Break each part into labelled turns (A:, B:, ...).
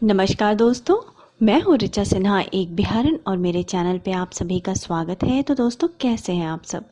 A: नमस्कार दोस्तों, मैं हूँ ऋचा सिन्हा, एक बिहारन, और मेरे चैनल पे आप सभी का स्वागत है। तो दोस्तों, कैसे हैं आप सब?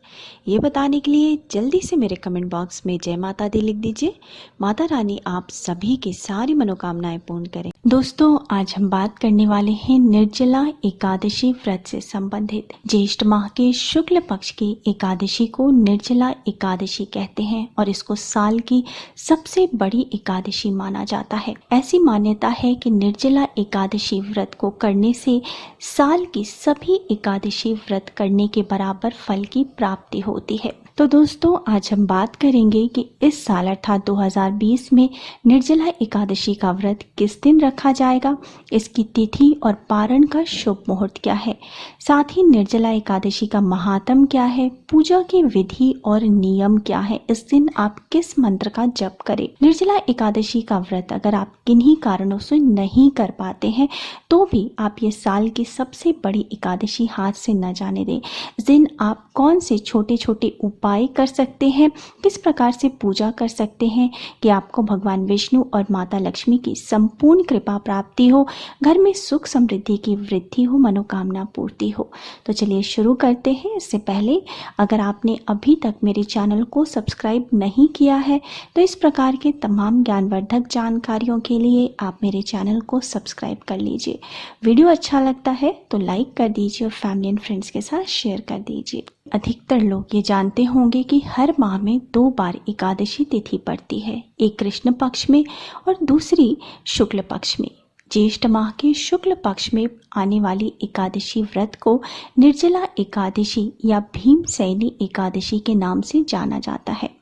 A: ये बताने के लिए जल्दी से मेरे कमेंट बॉक्स में जय माता दी लिख दीजिए। माता रानी आप सभी की सारी मनोकामनाएं पूर्ण करें। दोस्तों, आज हम बात करने वाले हैं निर्जला एकादशी व्रत से संबंधित। ज्येष्ठ माह के शुक्ल पक्ष की एकादशी को निर्जला एकादशी कहते हैं और इसको साल की सबसे बड़ी एकादशी माना जाता है। ऐसी मान्यता है कि निर्जला एकादशी व्रत को करने से साल की सभी एकादशी व्रत करने के बराबर फल की प्राप्ति होती है। तो दोस्तों, आज हम बात करेंगे कि इस साल अर्थात 2020 में निर्जला एकादशी का व्रत किस दिन रखा जाएगा, इसकी तिथि और पारण का शुभ मुहूर्त क्या है, साथ ही निर्जला एकादशी का महात्म क्या है, पूजा की विधि और नियम क्या है, इस दिन आप किस मंत्र का जप करें। निर्जला एकादशी का व्रत अगर आप किन्हीं कारणों से नहीं कर पाते हैं तो भी आप ये साल की सबसे बड़ी एकादशी हाथ से न जाने दें। इस दिन आप कौन से छोटे छोटे उपाय कर सकते हैं, किस प्रकार से पूजा कर सकते हैं कि आपको भगवान विष्णु और माता लक्ष्मी की संपूर्ण कृपा प्राप्ति हो, घर में सुख समृद्धि की वृद्धि हो, मनोकामना पूर्ति हो। तो चलिए शुरू करते हैं। इससे पहले अगर आपने अभी तक मेरे चैनल को सब्सक्राइब नहीं किया है तो इस प्रकार के तमाम ज्ञानवर्धक जानकारियों के लिए आप मेरे चैनल को सब्सक्राइब कर लीजिए। वीडियो अच्छा लगता है तो लाइक कर दीजिए और फैमिली एंड फ्रेंड्स के साथ शेयर कर दीजिए। अधिकतर लोग ये जानते होंगे कि हर माह में 2 बार एकादशी तिथि पड़ती है, एक कृष्ण पक्ष में और दूसरी शुक्ल पक्ष में। ज्येष्ठ माह के शुक्ल पक्ष में आने वाली एकादशी व्रत को निर्जला एकादशी या भीमसेनी एकादशी के नाम से जाना जाता है।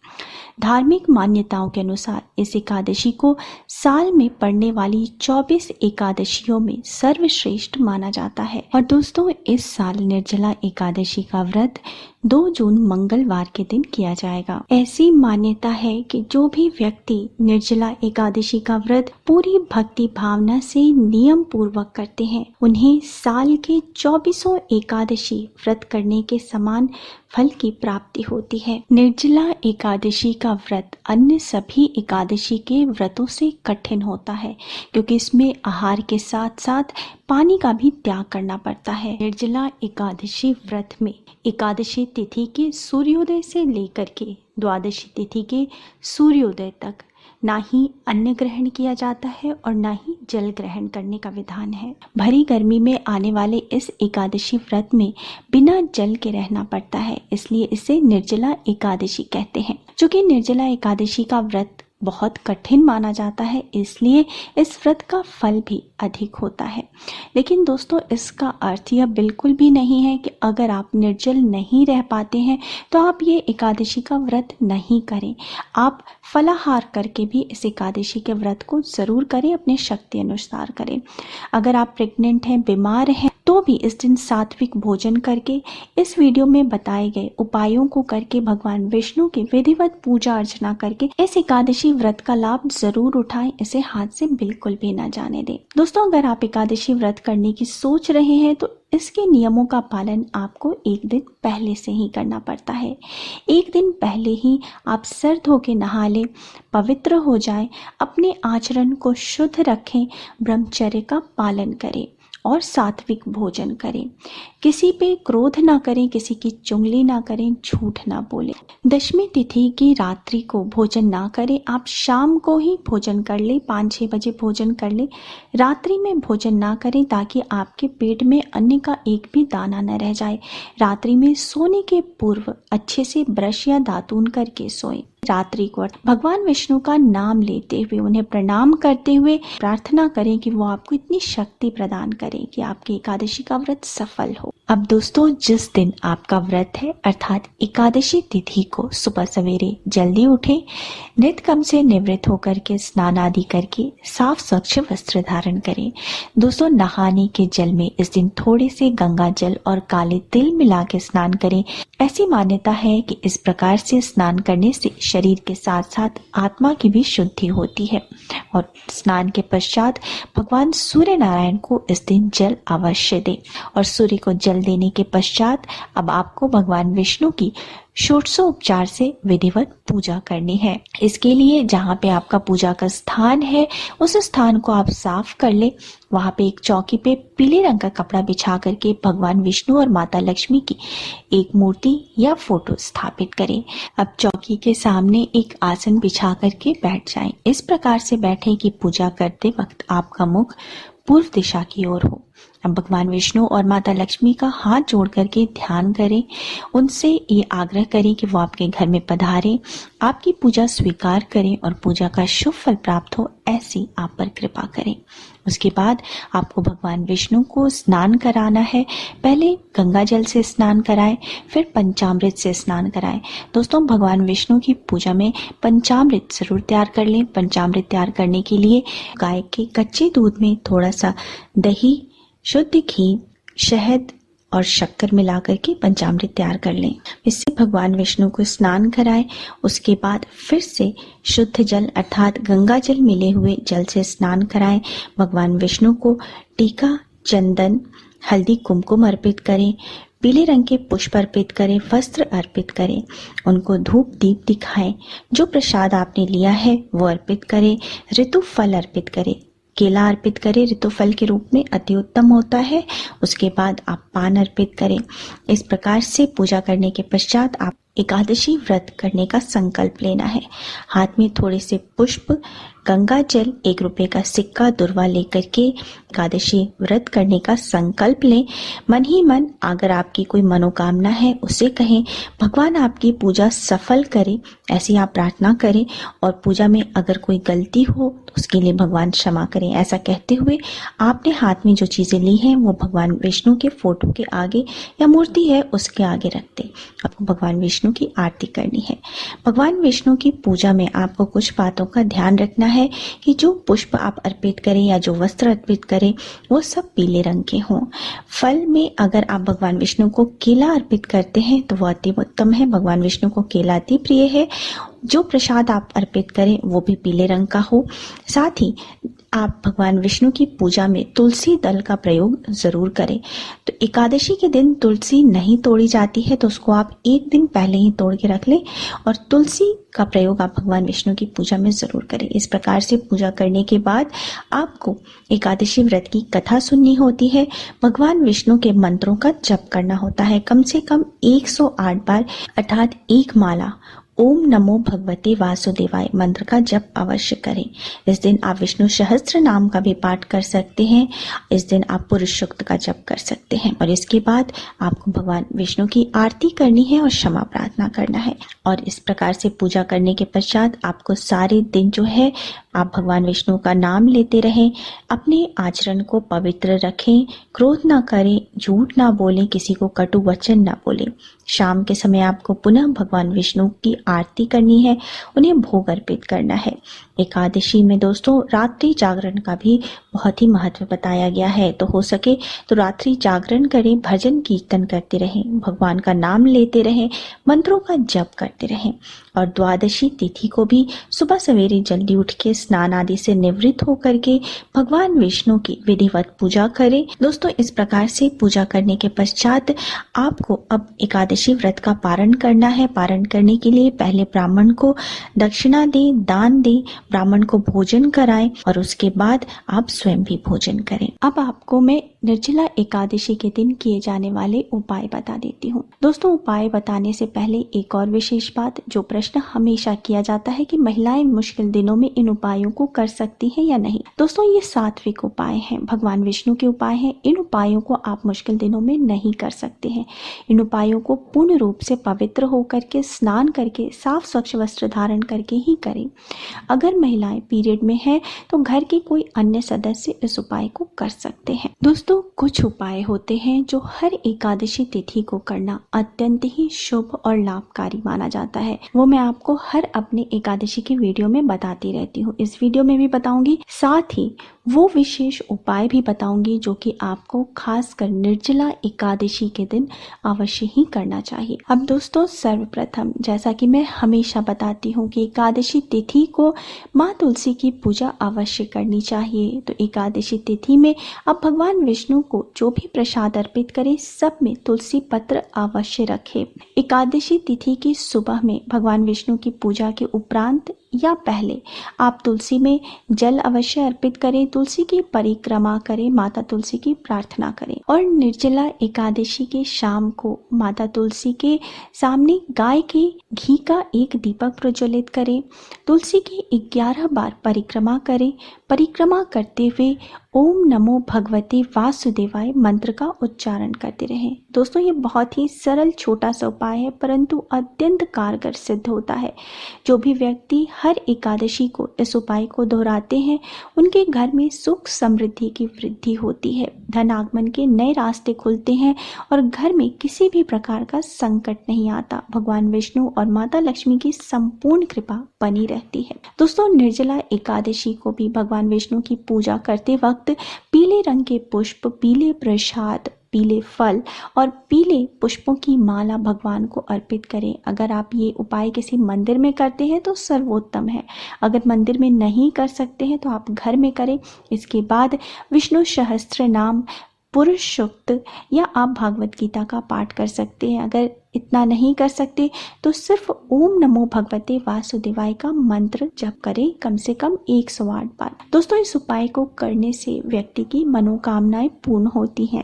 A: धार्मिक मान्यताओं के अनुसार इस एकादशी को साल में पड़ने वाली 24 एकादशियों में सर्वश्रेष्ठ माना जाता है। और दोस्तों, इस साल निर्जला एकादशी का व्रत 2 जून मंगलवार के दिन किया जाएगा। ऐसी मान्यता है कि जो भी व्यक्ति निर्जला एकादशी का व्रत पूरी भक्ति भावना से नियम पूर्वक करते हैं, उन्हें साल के 24 एकादशी व्रत करने के समान फल की प्राप्ति होती है। निर्जला एकादशी का व्रत अन्य सभी एकादशी के व्रतों से कठिन होता है क्योंकि इसमें आहार के साथ साथ पानी का भी त्याग करना पड़ता है। निर्जला एकादशी व्रत में एकादशी तिथि के सूर्योदय से लेकर के द्वादशी तिथि के सूर्योदय तक ना ही अन्न ग्रहण किया जाता है और ना ही जल ग्रहण करने का विधान है। भरी गर्मी में आने वाले इस एकादशी व्रत में बिना जल के रहना पड़ता है, इसलिए इसे निर्जला एकादशी कहते हैं। चूंकि निर्जला एकादशी का व्रत बहुत कठिन माना जाता है, इसलिए इस व्रत का फल भी अधिक होता है। लेकिन दोस्तों, इसका अर्थ यह बिल्कुल भी नहीं है कि अगर आप निर्जल नहीं रह पाते हैं तो आप ये एकादशी का व्रत नहीं करें। आप फलाहार करके भी इस एकादशी के व्रत को ज़रूर करें, अपने शक्ति अनुसार करें। अगर आप प्रेग्नेंट हैं, बीमार हैं, तो भी इस दिन सात्विक भोजन करके इस वीडियो में बताए गए उपायों को करके भगवान विष्णु की विधिवत पूजा अर्चना करके इस एकादशी व्रत का लाभ जरूर उठाएं। इसे हाथ से बिल्कुल भी ना जाने दें। दोस्तों, अगर आप एकादशी व्रत करने की सोच रहे हैं तो इसके नियमों का पालन आपको एक दिन पहले से ही करना पड़ता है। एक दिन पहले ही आप सर धो के नहा लें, पवित्र हो जाएं, अपने आचरण को शुद्ध रखें, ब्रह्मचर्य का पालन करें और सात्विक भोजन करें। किसी पे क्रोध ना करें, किसी की चुगली ना करें, झूठ ना बोलें। दशमी तिथि की रात्रि को भोजन ना करें, आप शाम को ही भोजन कर लें, 5-6 बजे भोजन कर लें। रात्रि में भोजन ना करें ताकि आपके पेट में अन्न का एक भी दाना न रह जाए। रात्रि में सोने के पूर्व अच्छे से ब्रश या दातून करके सोएं। रात्रि को भगवान विष्णु का नाम लेते हुए, उन्हें प्रणाम करते हुए प्रार्थना करें कि वो आपको इतनी शक्ति प्रदान करें कि आपकी एकादशी का व्रत सफल हो। अब दोस्तों, जिस दिन आपका व्रत है अर्थात एकादशी तिथि को सुबह सवेरे जल्दी उठें, नित्यकर्म से निवृत्त होकर के स्नान आदि करके साफ स्वच्छ वस्त्र धारण करें। दोस्तों, नहाने के जल में इस दिन थोड़े से गंगा जल और काले तिल मिला के स्नान करें। ऐसी मान्यता है कि इस प्रकार से स्नान करने से शरीर के साथ साथ आत्मा की भी शुद्धि होती है। और स्नान के पश्चात भगवान सूर्य नारायण को इस दिन जल अवश्य दें। और सूर्य को जल देने के पश्चात अब आपको भगवान विष्णु की षोडशोपचार से विधिवत पूजा करनी है। इसके लिए जहाँ पे आपका पूजा का स्थान है उस स्थान को आप साफ कर ले। वहाँ पे एक चौकी पे पीले रंग का कपड़ा बिछा करके भगवान विष्णु और माता लक्ष्मी की एक मूर्ति या फोटो स्थापित करें। अब चौकी के सामने एक आसन बिछा करके बैठ जाएं। इस प्रकार से बैठें कि पूजा करते वक्त आपका मुख पूर्व दिशा की ओर हो। अब भगवान विष्णु और माता लक्ष्मी का हाथ जोड़ करके ध्यान करें। उनसे ये आग्रह करें कि वो आपके घर में पधारें, आपकी पूजा स्वीकार करें और पूजा का शुभ फल प्राप्त हो, ऐसी आप पर कृपा करें। उसके बाद आपको भगवान विष्णु को स्नान कराना है। पहले गंगा जल से स्नान कराएं, फिर पंचामृत से स्नान कराएं। दोस्तों, भगवान विष्णु की पूजा में पंचामृत जरूर तैयार कर लें। पंचामृत तैयार करने के लिए गाय के कच्चे दूध में थोड़ा सा दही, शुद्ध घी, शहद और शक्कर मिलाकर के पंचामृत तैयार कर लें। इससे भगवान विष्णु को स्नान कराएं। उसके बाद फिर से शुद्ध जल अर्थात गंगा जल मिले हुए जल से स्नान कराएं। भगवान विष्णु को टीका, चंदन, हल्दी, कुमकुम अर्पित करें। पीले रंग के पुष्प अर्पित करें, वस्त्र अर्पित करें, उनको धूप दीप दिखाएं। जो प्रसाद आपने लिया है वो अर्पित करें। ऋतु फल अर्पित करें। केला अर्पित करें, ऋतु फल के रूप में अति उत्तम होता है। उसके बाद आप पान अर्पित करें। इस प्रकार से पूजा करने के पश्चात आप एकादशी व्रत करने का संकल्प लेना है। हाथ में थोड़े से पुष्प, गंगा जल, 1 रुपए का सिक्का, दुर्वा लेकर के एकादशी व्रत करने का संकल्प लें। मन ही मन अगर आपकी कोई मनोकामना है उसे कहें। भगवान आपकी पूजा सफल करे, ऐसी आप प्रार्थना करें। और पूजा में अगर कोई गलती हो तो उसके लिए भगवान क्षमा करें। ऐसा कहते हुए आपने हाथ में जो चीजें ली हैं वो भगवान विष्णु के फोटो के आगे या मूर्ति है उसके आगे रख दें। आपको भगवान विष्णु की आरती करनी है। भगवान विष्णु की पूजा में आपको कुछ बातों का ध्यान रखना है कि जो पुष्प आप अर्पित करें या जो वस्त्र अर्पित करें वो सब पीले रंग के हों। फल में अगर आप भगवान विष्णु को केला अर्पित करते हैं तो वो अति उत्तम है। भगवान विष्णु को केला अति प्रिय है। जो प्रसाद आप अर्पित करें वो भी पीले रंग का हो। साथ ही आप भगवान विष्णु की पूजा में तुलसी दल का प्रयोग जरूर करें। तो एकादशी के दिन तुलसी नहीं तोड़ी जाती है तो उसको आप एक दिन पहले ही तोड़ के रख लें और तुलसी का प्रयोग आप भगवान विष्णु की पूजा में जरूर करें। इस प्रकार से पूजा करने के बाद आपको एकादशी व्रत की कथा सुननी होती है। भगवान विष्णु के मंत्रों का जप करना होता है कम से कम 108 बार अर्थात 1 माला ओम नमो भगवते वासुदेवाय मंत्र का जप अवश्य करें। इस दिन आप विष्णु सहस्त्र नाम का भी पाठ कर सकते हैं। इस दिन आप पुरुष सूक्त का जप कर सकते हैं और इसके बाद आपको भगवान विष्णु की आरती करनी है और क्षमा प्रार्थना करना है। और इस प्रकार से पूजा करने के पश्चात आपको सारे दिन जो है आप भगवान विष्णु का नाम लेते रहें। अपने आचरण को पवित्र रखें, क्रोध ना करें, झूठ ना बोलें, किसी को कटु वचन ना बोलें। शाम के समय आपको पुनः भगवान विष्णु की आरती करनी है, उन्हें भोग अर्पित करना है। एकादशी में दोस्तों रात्रि जागरण का भी बहुत ही महत्व बताया गया है। तो हो सके तो रात्रि जागरण करें, भजन कीर्तन करते रहें, भगवान का नाम लेते रहें, मंत्रों का जप करते रहें। और द्वादशी तिथि को भी सुबह सवेरे जल्दी उठ के स्नान आदि से निवृत्त होकर के भगवान विष्णु की विधिवत पूजा करें। दोस्तों, इस प्रकार से पूजा करने के पश्चात आपको अब एकादशी व्रत का पारण करना है। पारण करने के लिए पहले ब्राह्मण को दक्षिणा दें, दान दें, ब्राह्मण को भोजन कराएं और उसके बाद आप स्वयं भी भोजन करें। अब आपको मैं निर्जला एकादशी के दिन किए जाने वाले उपाय बता देती हूँ। दोस्तों, उपाय बताने से पहले एक और विशेष बात, जो प्रश्न हमेशा किया जाता है कि महिलाएं मुश्किल दिनों में इन उपायों को कर सकती हैं या नहीं। दोस्तों, ये सात्विक उपाय हैं, भगवान विष्णु के उपाय हैं। इन उपायों को आप मुश्किल दिनों में नहीं कर सकते हैं। इन उपायों को पूर्ण रूप से पवित्र होकर के स्नान करके साफ स्वच्छ वस्त्र धारण करके ही करें। अगर महिलाएं पीरियड में है तो घर के कोई अन्य सदस्य इस उपाय को कर सकते हैं। दोस्तों, कुछ उपाय होते हैं जो हर एकादशी तिथि को करना अत्यंत ही शुभ और लाभकारी माना जाता है। वो मैं आपको हर अपने एकादशी की वीडियो में बताती रहती हूँ। इस वीडियो में भी बताऊंगी, साथ ही वो विशेष उपाय भी बताऊंगी जो कि आपको खासकर निर्जला एकादशी के दिन अवश्य ही करना चाहिए। अब दोस्तों, सर्वप्रथम जैसा कि मैं हमेशा बताती हूँ कि एकादशी तिथि को माँ तुलसी की पूजा अवश्य करनी चाहिए। तो एकादशी तिथि में आप भगवान विष्णु को जो भी प्रसाद अर्पित करें सब में तुलसी पत्र अवश्य रखें। एकादशी तिथि की सुबह में भगवान विष्णु की पूजा के उपरांत या पहले आप तुलसी में जल अवश्य अर्पित करें, तुलसी की परिक्रमा करें, माता तुलसी की प्रार्थना करें और निर्जला एकादशी के शाम को माता तुलसी के सामने गाय के घी का एक दीपक प्रज्वलित करें। तुलसी की 11 बार परिक्रमा करें। परिक्रमा करते हुए ओम नमो भगवते वासुदेवाय मंत्र का उच्चारण करते रहें। दोस्तों, ये बहुत ही सरल छोटा सा उपाय है परंतु अत्यंत कारगर सिद्ध होता है। जो भी व्यक्ति हर एकादशी को इस उपाय को दोहराते हैं उनके घर में सुख समृद्धि की वृद्धि होती है, धन आगमन के नए रास्ते खुलते हैं और घर में किसी भी प्रकार का संकट नहीं आता। भगवान विष्णु और माता लक्ष्मी की संपूर्ण कृपा बनी रहती है। दोस्तों, निर्जला एकादशी को भी भगवान विष्णु की पूजा करते वक्त पीले रंग के पुष्प, पीले प्रसाद, पीले फल और पीले पुष्पों की माला भगवान को अर्पित करें। अगर आप ये उपाय किसी मंदिर में करते हैं तो सर्वोत्तम है। अगर मंदिर में नहीं कर सकते हैं तो आप घर में करें। इसके बाद विष्णु सहस्त्र नाम, पुरुष सूक्त या आप भागवत गीता का पाठ कर सकते हैं। अगर इतना नहीं कर सकते तो सिर्फ ओम नमो भगवते वासुदेवाय का मंत्र जप करें कम से कम 108 बार। दोस्तों, इस उपाय को करने से व्यक्ति की मनोकामनाएं पूर्ण होती हैं।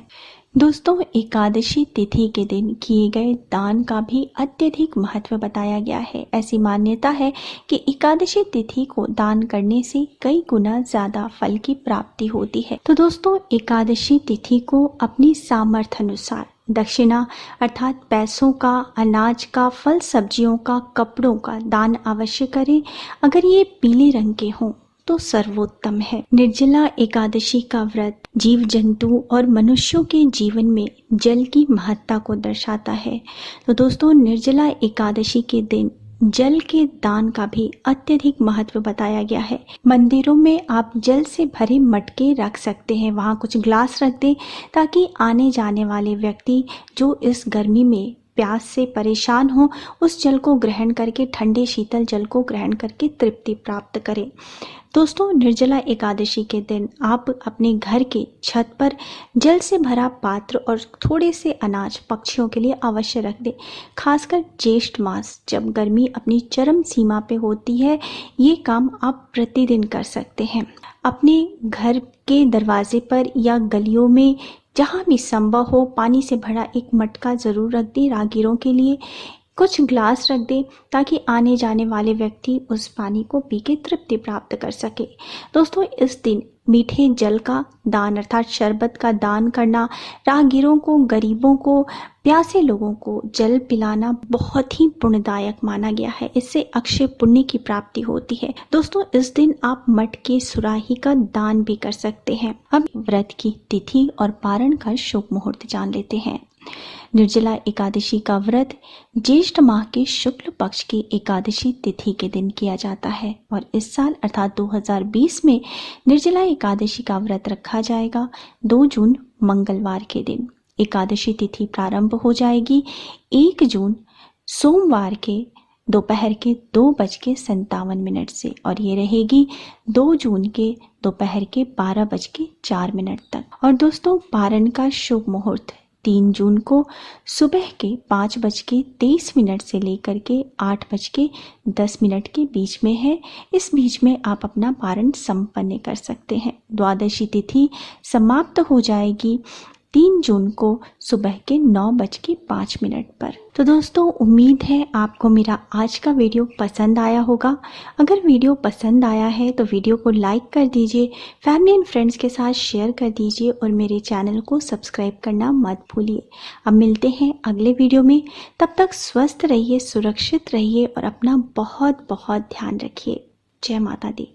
A: दोस्तों, एकादशी तिथि के दिन किए गए दान का भी अत्यधिक महत्व बताया गया है। ऐसी मान्यता है कि एकादशी तिथि को दान करने से कई गुना ज्यादा फल की प्राप्ति होती है। तो दोस्तों, एकादशी तिथि को अपनी सामर्थ्य अनुसार दक्षिणा अर्थात पैसों का, अनाज का, फल सब्जियों का, कपड़ों का दान अवश्य करें। अगर ये पीले रंग के हों तो सर्वोत्तम है। निर्जला एकादशी का व्रत जीव जंतु और मनुष्यों के जीवन में जल की महत्ता को दर्शाता है। तो दोस्तों, निर्जला एकादशी के दिन जल के दान का भी अत्यधिक महत्व बताया गया है। मंदिरों में आप जल से भरे मटके रख सकते हैं, वहाँ कुछ ग्लास रख दें ताकि आने जाने वाले व्यक्ति जो इस गर्मी में प्यास से परेशान हो उस जल को ग्रहण करके, ठंडे शीतल जल को ग्रहण करके तृप्ति प्राप्त करें। दोस्तों, निर्जला एकादशी के दिन आप अपने घर के छत पर जल से भरा पात्र और थोड़े से अनाज पक्षियों के लिए अवश्य रख दें। खासकर ज्येष्ठ मास जब गर्मी अपनी चरम सीमा पे होती है, ये काम आप प्रतिदिन कर सकते हैं। अपने घर के दरवाजे पर या गलियों में जहाँ भी संभव हो पानी से भरा एक मटका जरूर रख दें। राहगीरों के लिए कुछ ग्लास रख दें ताकि आने जाने वाले व्यक्ति उस पानी को पी के तृप्ति प्राप्त कर सके। दोस्तों, इस दिन मीठे जल का दान अर्थात शरबत का दान करना, राहगीरों को, गरीबों को, प्यासे लोगों को जल पिलाना बहुत ही पुण्यदायक माना गया है। इससे अक्षय पुण्य की प्राप्ति होती है। दोस्तों, इस दिन आप मटके, सुराही का दान भी कर सकते हैं। अब व्रत की तिथि और पारण का शुभ मुहूर्त जान लेते हैं। निर्जला एकादशी का व्रत ज्येष्ठ माह के शुक्ल पक्ष की एकादशी तिथि के दिन किया जाता है और इस साल अर्थात 2020 में निर्जला एकादशी का व्रत रखा जाएगा 2 जून मंगलवार के दिन। एकादशी तिथि प्रारंभ हो जाएगी 1 जून सोमवार के दोपहर के 2:57 से और ये रहेगी 2 जून के दोपहर के 12:04 तक। और दोस्तों, पारण का शुभ मुहूर्त 3 जून को सुबह के 5:23 से लेकर के 8:10 के बीच में है। इस बीच में आप अपना पारण संपन्न कर सकते हैं। द्वादशी तिथि समाप्त हो जाएगी 3 जून को सुबह के 9:05 पर। तो दोस्तों, उम्मीद है आपको मेरा आज का वीडियो पसंद आया होगा। अगर वीडियो पसंद आया है तो वीडियो को लाइक कर दीजिए, फैमिली एंड फ्रेंड्स के साथ शेयर कर दीजिए और मेरे चैनल को सब्सक्राइब करना मत भूलिए। अब मिलते हैं अगले वीडियो में। तब तक स्वस्थ रहिए, सुरक्षित रहिए और अपना बहुत बहुत ध्यान रखिए। जय माता दी।